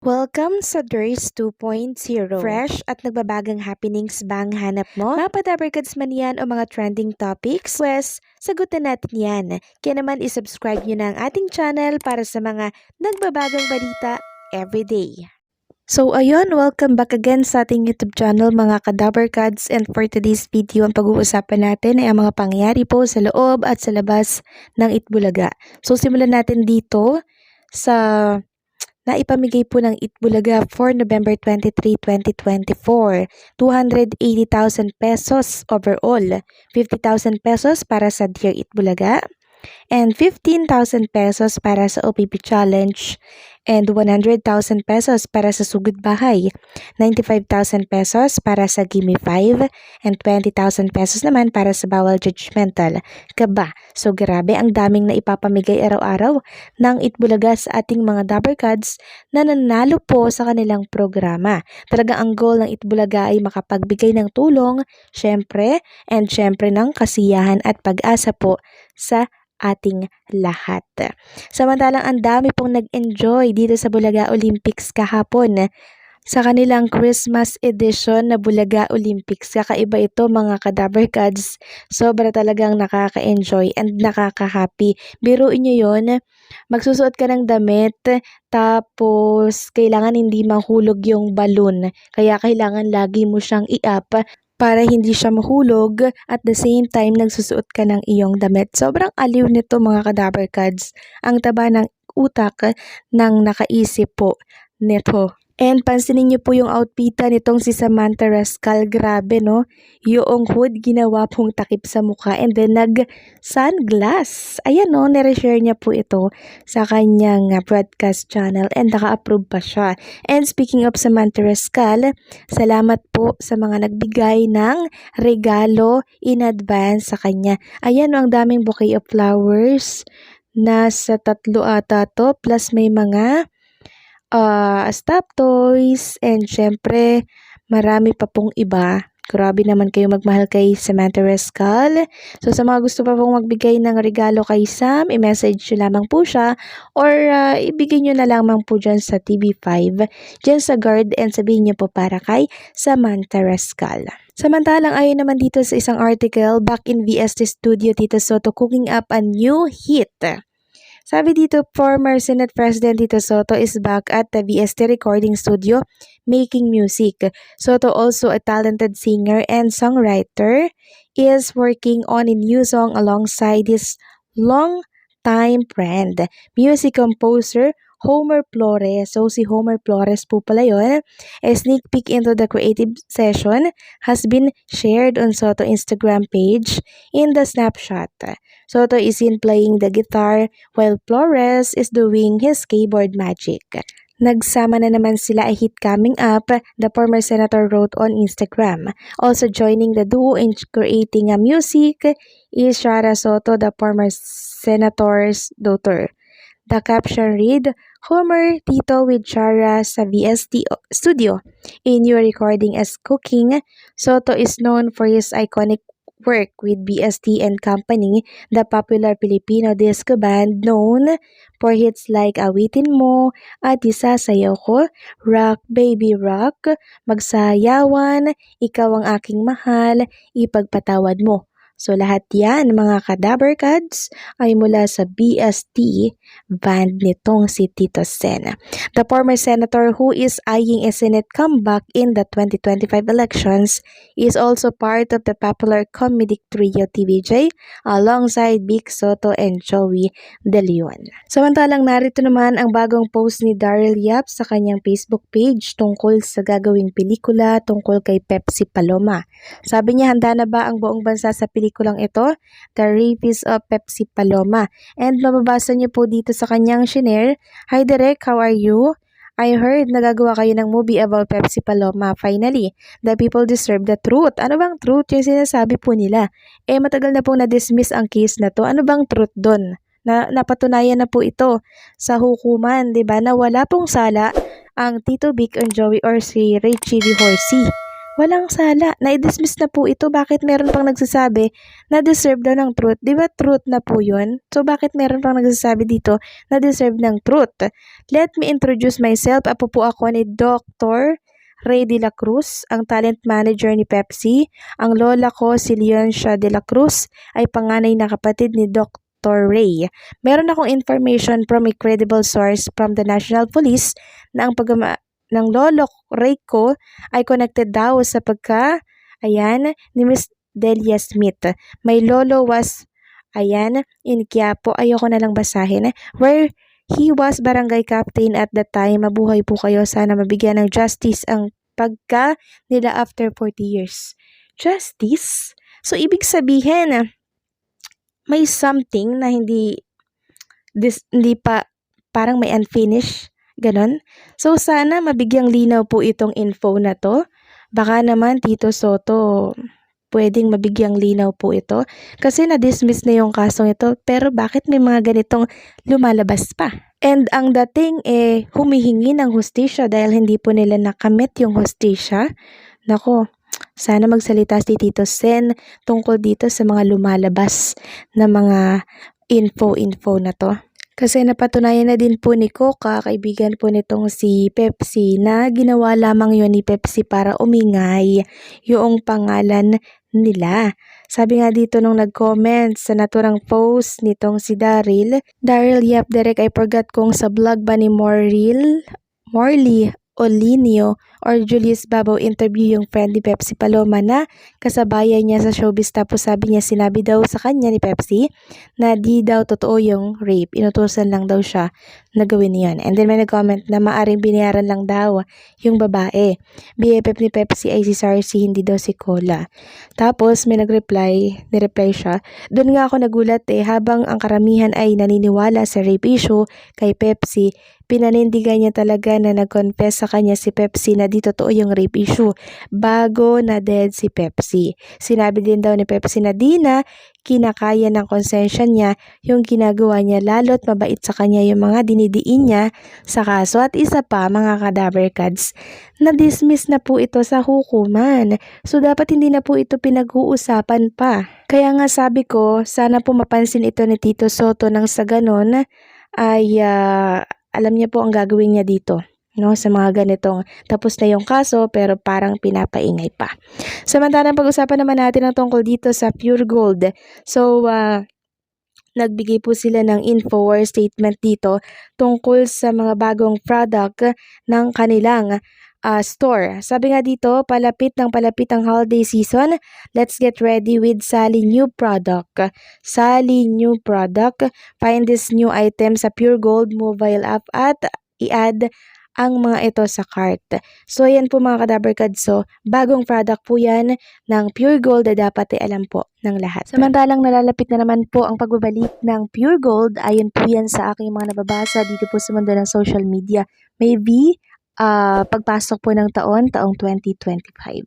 Welcome sa Durs 2.0. Fresh at nagbabagang happenings bang hanap mo? Mga padabarkads man yan o mga trending topics? Pwes, sagutan natin yan. Kaya naman isubscribe nyo na ang ating channel para sa mga nagbabagang balita everyday. So ayun, welcome back again sa ating YouTube channel mga Kadabarkads, and for today's video ang pag-uusapan natin ay ang mga pangyayari po sa loob at sa labas ng Itbulaga. So simulan natin dito sa naipamigay po ng Itbulaga for November 23, 2024. 280,000 pesos overall. 50,000 pesos para sa Dear Itbulaga and 15,000 pesos para sa OPP Challenge and 100,000 pesos para sa Sugod Bahay, 95,000 pesos para sa Gimme 5 and 20,000 pesos naman para sa Bawal Judgmental. Kaba, so grabe ang daming na ipapamigay araw-araw ng Itbulaga sa ating mga Dabarkads na nanalo po sa kanilang programa. Talaga ang goal ng Itbulaga ay makapagbigay ng tulong, syempre ng kasiyahan at pag-asa po sa ating lahat. Samantalang ang dami pong nag-enjoy dito sa Bulaga Olympics kahapon sa kanilang Christmas edition na Bulaga Olympics. Kakaiba ito mga Kadabarkads. Sobra talagang nakaka-enjoy and nakaka-happy. Biruin nyo yun, magsusuot ka ng damit tapos kailangan hindi mahulog yung balloon. Kaya kailangan lagi mo siyang i-up para hindi siya mahulog at the same time nagsusuot ka ng iyong damit. Sobrang aliw nito mga Kadabarkads. Ang taba ng utak ng nakaisip po nito. And pansinin niyo po yung outfitan nitong si Samantha Rascal. Grabe no? Yung hood ginawa pong takip sa mukha and then nag-sunglass. Ayan no, nare-share niya po ito sa kanyang broadcast channel and naka-approve pa siya. And speaking of Samantha Rascal, salamat po sa mga nagbigay ng regalo in advance sa kanya. Ayan no, ang daming bouquet of flowers. Nasa 3 ata to plus may mga stop toys, and syempre marami pa pong iba. Grabe naman kayo magmahal kay Samantha Rascal. So sa mga gusto pa pong magbigay ng regalo kay Sam, i-message nyo lamang po siya or ibigay nyo na lamang po dyan sa TV5, dyan sa guard, and sabihin nyo po para kay Samantha Rascal. Samantalang ayon naman dito sa isang article, back in VST studio, Tito Soto cooking up a new hit. Sabi dito, former Senate President Tito Soto is back at the VST recording studio making music. Soto, also a talented singer and songwriter, is working on a new song alongside his long-time friend, music composer Homer Flores. So si Homer Flores po pala yun. A sneak peek into the creative session has been shared on Soto Instagram page in the snapshot. Soto is seen playing the guitar while Flores is doing his keyboard magic. Nagsama na naman sila a hit coming up, the former senator wrote on Instagram. Also joining the duo in creating a music is Shara Soto, the former senator's daughter. The caption read, Homer Tito with Shara sa VST studio. A new recording as Cooking. Soto is known for his iconic work with BST and Company, the popular Filipino disco band known for hits like Awitin Mo at Isasayaw Ko, Rock Baby Rock, Magsayawan, Ikaw ang Aking Mahal, Ipagpatawad Mo. So lahat yan mga Kadabarkads ay mula sa BST band nitong si Tito Sen. The former senator who is eyeing a Senate comeback in the 2025 elections is also part of the popular comedic trio TVJ alongside Vic Soto and Joey De Leon. Samantalang narito naman ang bagong post ni Daryl Yap sa kanyang Facebook page tungkol sa gagawing pelikula tungkol kay Pepsi Paloma. Sabi niya, handa na ba ang buong bansa sa pelikulang ito? The Rapists of Pepsi Paloma. And mababasa niyo po dito sa kanyang shinare, Hi Direk, how are you? I heard nagagawa kayo ng movie about Pepsi Paloma. Finally, the people deserve the truth. Ano bang truth yung sinasabi po nila? Matagal na pong na-dismiss ang case na to. Ano bang truth doon? Napatunayan na po ito sa hukuman, 'di ba? Na wala pong sala ang Tito Vic and Joey or si Richie D. Horsey Walang sala. Na-dismiss na po ito. Bakit meron pang nagsasabi na deserve daw ng truth? Di ba truth na po yun? So, bakit meron pang nagsasabi dito na deserve ng truth? Let me introduce myself. Apo po ako ni Dr. Ray de la Cruz, ang talent manager ni Pepsi. Ang lola ko, si Leoncia de la Cruz, ay panganay na kapatid ni Dr. Ray. Meron akong information from a credible source from the National Police na ang ng lolo Ray ko ay connected daw sa ni Miss Delia Smith. My lolo was, in Quiapo, ayoko na lang basahin, where he was barangay captain at that time. Mabuhay po kayo, sana mabigyan ng justice ang pagka nila after 40 years. Justice? So, ibig sabihin, may something na hindi pa, parang may unfinished, ganon. So, sana mabigyang linaw po itong info na to. Baka naman, Tito Soto, pwedeng mabigyang linaw po ito. Kasi na-dismiss na yung kasong ito, pero bakit may mga ganitong lumalabas pa? And ang dating humihingi ng hustisya dahil hindi po nila nakamit yung hustisya. Nako, sana magsalita si Tito Sen tungkol dito sa mga lumalabas na mga info na to. Kasi napatunayan na din po ni Coca, kaibigan po nitong si Pepsi, na ginawa lamang yun ni Pepsi para umingay yung pangalan nila. Sabi nga dito nung nag-comment sa naturang post nitong si Daryl, yep, Derek, I forgot kung sa vlog ba ni Morley Olinio or Julius Babaw interview yung friend ni Pepsi Paloma na kasabayan niya sa showbiz, tapos sabi niya sinabi daw sa kanya ni Pepsi na di daw totoo yung rape, inutusan lang daw siya na gawin yun. And then may nag-comment na maaring binayaran lang daw yung babae. BFF ni Pepsi ay si Sarcy, hindi daw si Cola. Tapos may nireply siya. Doon nga ako nagulat habang ang karamihan ay naniniwala sa rape issue kay Pepsi, pinanindigan niya talaga na nag-confess sa kanya si Pepsi na di totoo yung rape issue bago na dead si Pepsi. Sinabi din daw ni Pepsi na di na kinakaya ng konsensya niya yung ginagawa niya, lalo't mabait sa kanya yung mga dinidiin niya sa kaso. At isa pa, mga Kadaver Kads, na-dismiss na po ito sa hukuman. So dapat hindi na po ito pinag-uusapan pa. Kaya nga sabi ko, sana po mapansin ito ni Tito Soto nang sa ganon ay alam niya po ang gagawin niya dito, no, sa mga ganitong tapos na yung kaso pero parang pinapaingay pa. Samantalang pag-usapan naman natin ang tungkol dito sa Pure Gold. So, nagbigay po sila ng info or statement dito tungkol sa mga bagong product ng kanilang store. Sabi nga dito, palapit ang holiday season. Let's get ready with Sally new product. Sally new product. Find this new item sa Pure Gold mobile app at i-add ang mga ito sa cart. So, yan po mga Kadaver Kads. So, bagong product po yan ng Pure Gold na dapat alam po ng lahat. Samantalang nalalapit na naman po ang pagbabalik ng Pure Gold, ayon po yan sa aking mga nababasa dito po sa mundo ng social media. Maybe, pagpasok po ng taong 2025.